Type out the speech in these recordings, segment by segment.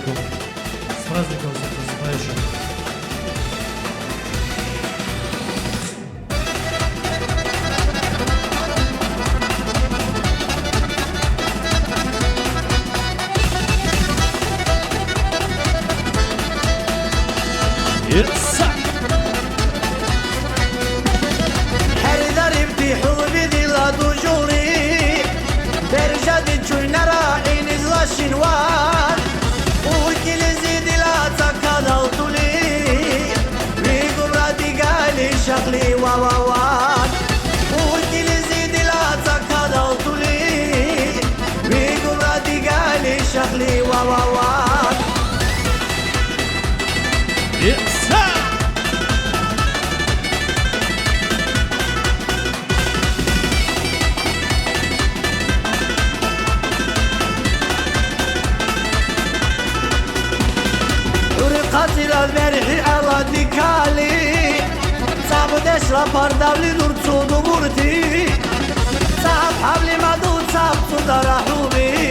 алейкум. С праздником всех наступающим. شنوان وكل زيد لا تكاد طولي ويقوم رادي قالي شغلي وواوان وكل زيد لا تكاد طولي ويقوم رادي قالي شغلي وواوان قاتل البارح على ديكالي صعب دشرة بردالي دور تصود بورتي صعب حبلي مدود صعب صدر حوبي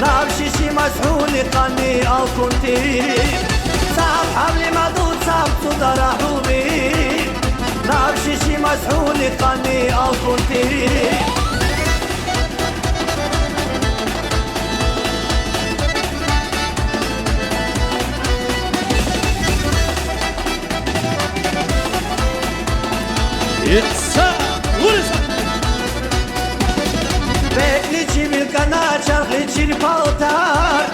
نار شيشي مسحولي قني أو كنتي صعب حبلي مدود صعب صدر حوبي نار شيشي مسحولي قني أو كنتي Beklici bir kana çarklici paltar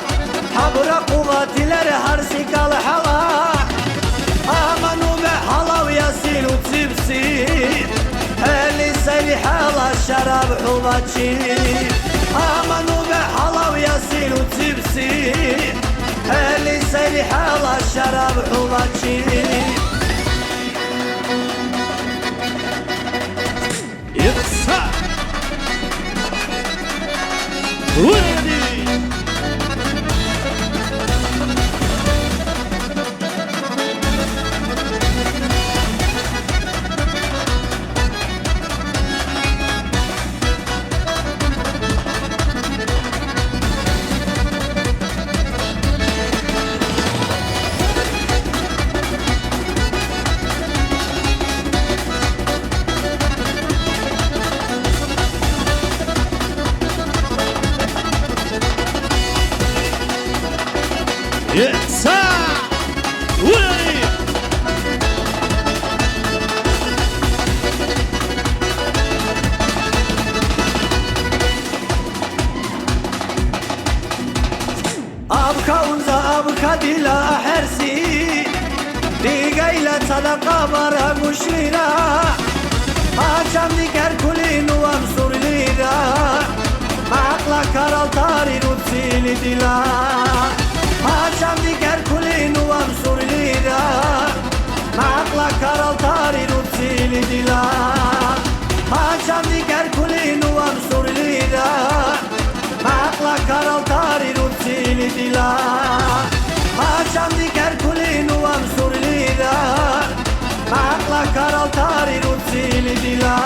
Habura kuvvetiler harsi kal hala Amanu be halav yasil utsibsi Heli seli hala şarab huvaçi Amanu be halav yasil utsibsi Heli seli hala şarab huvaçi أبكى ونزا أبكى دلا حرسي ديقايلة صدقة برا مشيرا أجام ديكر كلين وامسور ليدا معقلا كارال تاري نتسيلي دلا أجام ديكر كلين وامسور ليدا معقلا كارال تاري نتسيلي دلا أجام ديكر كلين وامسور ليدا معقلا كارال تاري نتسيلي دلا أجام ديكر كلين وامسور ليدا معقلا كارال تاري نتسيلي دلا